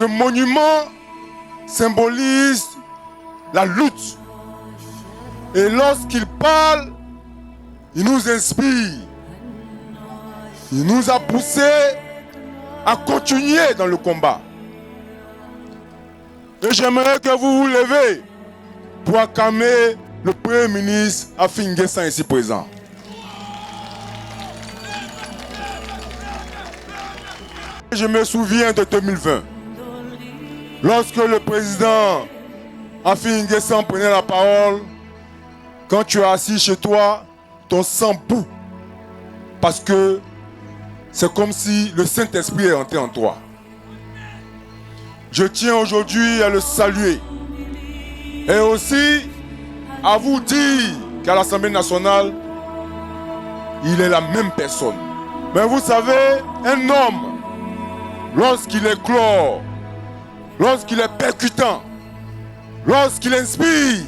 Le monument symbolise la lutte. Et lorsqu'il parle, il nous inspire. Il nous a poussés à continuer dans le combat. Et j'aimerais que vous vous levez pour acclamer le Premier ministre Affi N'Guessan ici présent. Je me souviens de 2020, lorsque le président Affi N'Guessan prenait la parole, quand tu es assis chez toi, ton sang bout. Parce que c'est comme si le Saint-Esprit est entré en toi. Je tiens aujourd'hui à le saluer. Et aussi à vous dire qu'à l'Assemblée nationale, il est la même personne. Mais vous savez, un homme, lorsqu'il est chlore, lorsqu'il est percutant, lorsqu'il inspire,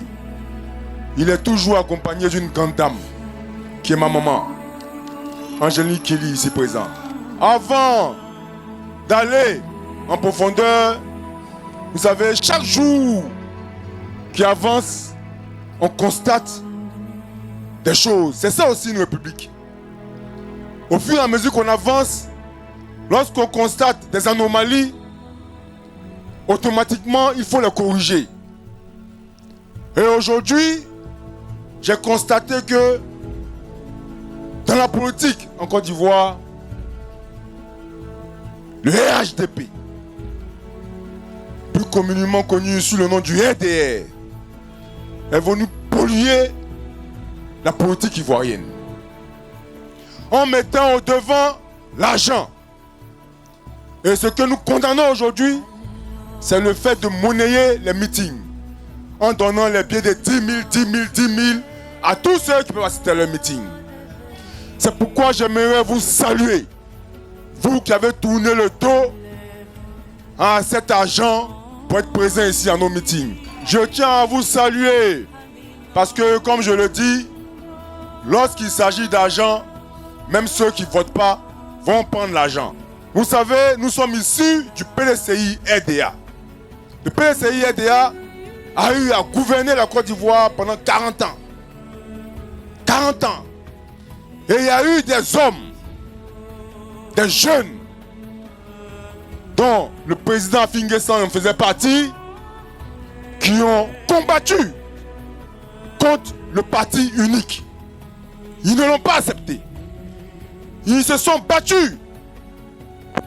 il est toujours accompagné d'une grande dame, qui est ma maman, Angélique Kelly, ici présente. Avant d'aller en profondeur, vous savez, chaque jour qui avance, on constate des choses. C'est ça aussi une république. Au fur et à mesure qu'on avance, lorsqu'on constate des anomalies, automatiquement, il faut les corriger. Et aujourd'hui, j'ai constaté que dans la politique en Côte d'Ivoire, le RHDP, plus communément connu sous le nom du RDR, est venu polluer la politique ivoirienne en mettant au devant l'argent. Et ce que nous condamnons aujourd'hui, c'est le fait de monnayer les meetings en donnant les billets de 10 000 à tous ceux qui peuvent assister à leur meeting. C'est pourquoi j'aimerais vous saluer, vous qui avez tourné le dos à cet argent pour être présent ici à nos meetings. Je tiens à vous saluer parce que, comme je le dis, lorsqu'il s'agit d'argent, même ceux qui ne votent pas vont prendre l'argent. Vous savez, nous sommes issus du PDCI RDA. Le PDCI RDA a eu à gouverner la Côte d'Ivoire pendant 40 ans. 40 ans. Et il y a eu des hommes, des jeunes, dont le président Affi N'Guessan en faisait partie, qui ont combattu contre le parti unique. Ils ne l'ont pas accepté. Ils se sont battus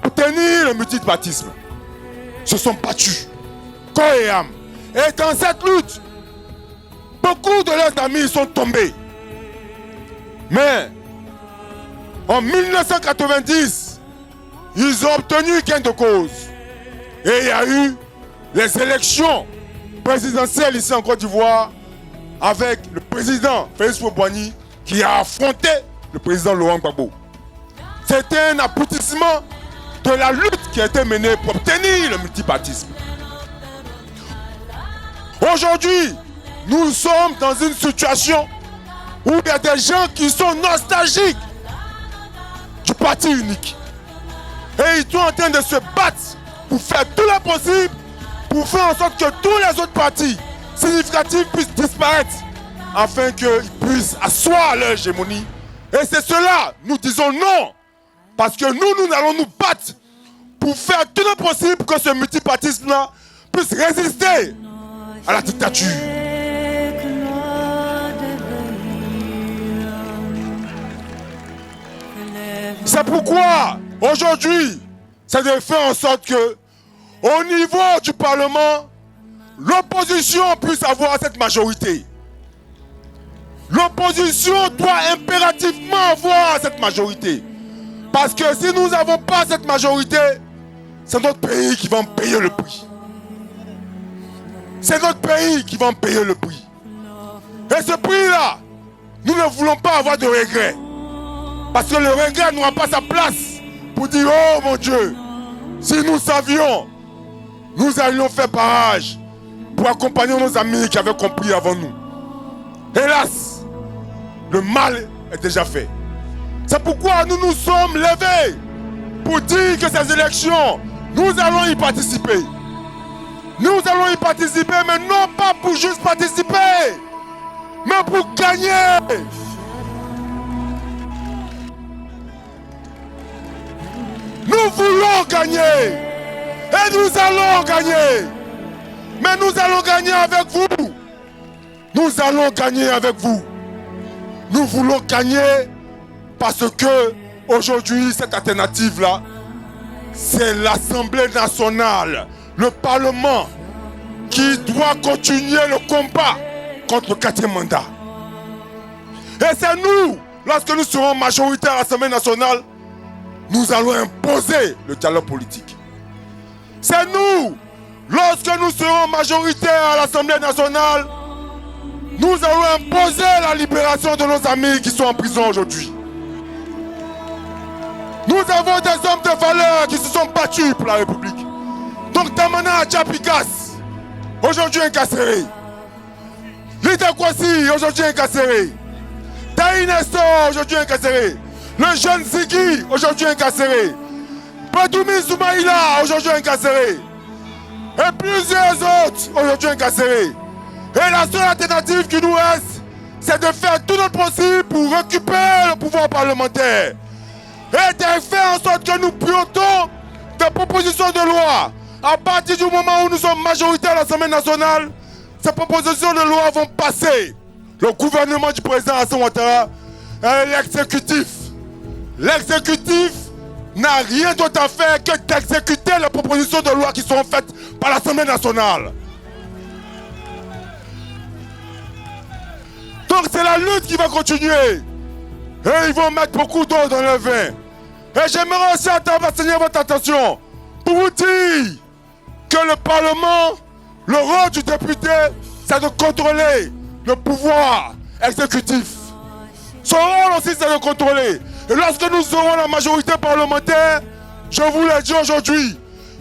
pour tenir le multipartisme. Ils se sont battus, corps et âme. Et dans cette lutte, beaucoup de leurs amis sont tombés. Mais en 1990, ils ont obtenu gain de cause. Et il y a eu les élections présidentielles ici en Côte d'Ivoire avec le président Félix Houphouët-Boigny qui a affronté le président Laurent Gbagbo. C'était un aboutissement de la lutte qui a été menée pour obtenir le multipartisme. Aujourd'hui, nous sommes dans une situation où il y a des gens qui sont nostalgiques du parti unique. Et ils sont en train de se battre pour faire tout le possible pour faire en sorte que tous les autres partis significatifs puissent disparaître afin qu'ils puissent asseoir leur hégémonie. Et c'est cela, nous disons non. Parce que nous allons nous battre pour faire tout le possible pour que ce multipartisme-là puisse résister à la dictature. C'est pourquoi, aujourd'hui, c'est de faire en sorte que, au niveau du Parlement, l'opposition puisse avoir cette majorité. L'opposition doit impérativement avoir cette majorité. Parce que si nous n'avons pas cette majorité, c'est notre pays qui va en payer le prix. C'est notre pays qui va en payer le prix. Et ce prix-là, nous ne voulons pas avoir de regrets. Parce que le regret n'aura pas sa place pour dire, oh mon Dieu, si nous savions, nous allions faire barrage pour accompagner nos amis qui avaient compris avant nous. Hélas, le mal est déjà fait. C'est pourquoi nous nous sommes levés pour dire que ces élections, nous allons y participer. Nous allons y participer, mais non pas pour juste participer, mais pour gagner. Nous voulons gagner. Et nous allons gagner. Mais nous allons gagner avec vous. Nous allons gagner avec vous. Nous voulons gagner parce que aujourd'hui, cette alternative-là, c'est l'Assemblée nationale, le Parlement, qui doit continuer le combat contre le 4e mandat. Et c'est nous, lorsque nous serons majoritaires à l'Assemblée nationale, nous allons imposer le dialogue politique. C'est nous, lorsque nous serons majoritaires à l'Assemblée nationale, nous allons imposer la libération de nos amis qui sont en prison aujourd'hui. Nous avons des hommes de valeur qui se sont battus pour la République. Donc Damana Tchapikas, aujourd'hui incarcéré. Lita Kwasi, aujourd'hui incarcéré. Taï Nestor, aujourd'hui incarcéré. Le jeune Ziggy, aujourd'hui incarcéré. Padoumi Soumaïla, aujourd'hui incarcéré. Et plusieurs autres, aujourd'hui incarcérés. Et la seule alternative qui nous reste, c'est de faire tout notre possible pour récupérer le pouvoir parlementaire. Et de faire en sorte que nous piotons des propositions de loi. À partir du moment où nous sommes majoritaires à l'Assemblée nationale, ces propositions de loi vont passer. Le gouvernement du président Alassane Ouattara est l'exécutif. L'exécutif n'a rien d'autre à faire que d'exécuter les propositions de loi qui seront faites par l'Assemblée nationale. Donc c'est la lutte qui va continuer. Et ils vont mettre beaucoup d'eau dans le vin. Et j'aimerais aussi attirer votre attention pour vous dire que le Parlement, le rôle du député, c'est de contrôler le pouvoir exécutif. Son rôle aussi, c'est de contrôler. Et lorsque nous aurons la majorité parlementaire, je vous l'ai dit aujourd'hui,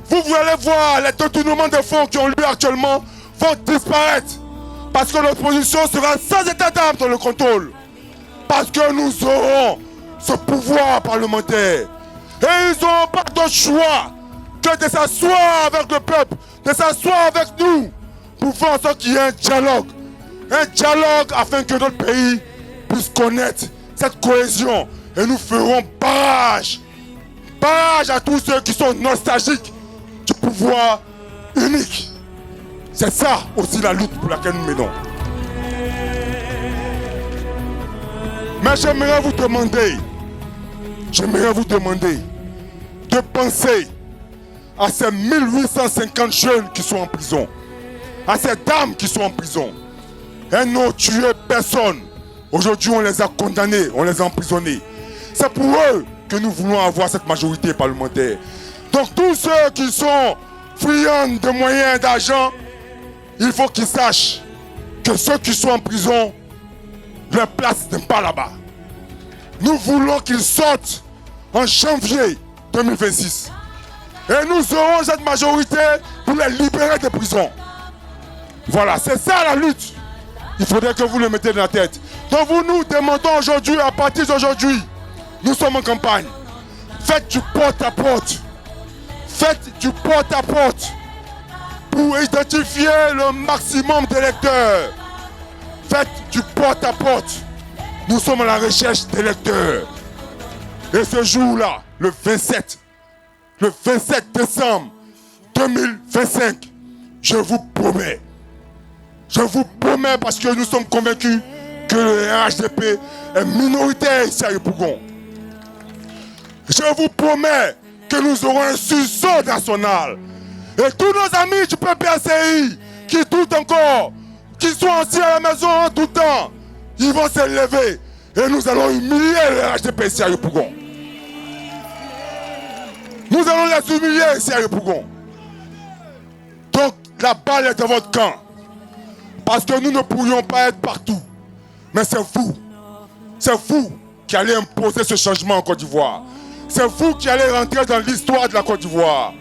vous allez voir les détournements de fonds qui ont lieu actuellement vont disparaître. Parce que notre position sera sans état d'âme dans le contrôle. Parce que nous aurons ce pouvoir parlementaire. Et ils n'auront pas d'autre choix que de s'asseoir avec le peuple, de s'asseoir avec nous, pour faire en sorte qu'il y ait un dialogue. Un dialogue afin que notre pays puisse connaître cette cohésion. Et nous ferons barrage à tous ceux qui sont nostalgiques du pouvoir unique. C'est ça aussi la lutte pour laquelle nous menons. Mais j'aimerais vous demander de penser à ces 1850 jeunes qui sont en prison, à ces dames qui sont en prison. Elles n'ont tué personne. Aujourd'hui, on les a condamnés, on les a emprisonnés. C'est pour eux que nous voulons avoir cette majorité parlementaire. Donc tous ceux qui sont friands de moyens, d'argent, il faut qu'ils sachent que ceux qui sont en prison, leur place n'est pas là-bas. Nous voulons qu'ils sortent en janvier 2026. Et nous aurons cette majorité pour les libérer des prisons. Voilà, c'est ça la lutte. Il faudrait que vous le mettez dans la tête. Donc vous nous demandons aujourd'hui, à partir d'aujourd'hui, nous sommes en campagne. Faites du porte-à-porte. Faites du porte-à-porte pour identifier le maximum d'électeurs. Faites du porte-à-porte. Nous sommes à la recherche d'électeurs. Et ce jour-là, le 27 décembre 2025, je vous promets parce que nous sommes convaincus que le RHDP est minoritaire ici à Yopougon. Je vous promets que nous aurons un sursaut national. Et tous nos amis du PPACI qui doutent encore, qui sont assis à la maison en tout temps, ils vont se lever et nous allons humilier le RHDP ici à Yopougon. Nous allons les humilier ici à Yopougon. Donc la balle est dans votre camp. Parce que nous ne pourrions pas être partout. Mais c'est vous qui allez imposer ce changement en Côte d'Ivoire. C'est vous qui allez rentrer dans l'histoire de la Côte d'Ivoire.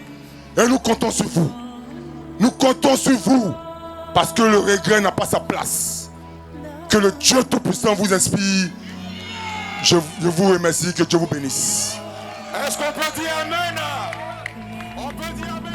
Et nous comptons sur vous. Nous comptons sur vous. Parce que le regret n'a pas sa place. Que le Dieu Tout-Puissant vous inspire. Je vous remercie. Que Dieu vous bénisse. Est-ce qu'on peut dire Amen? On peut dire Amen.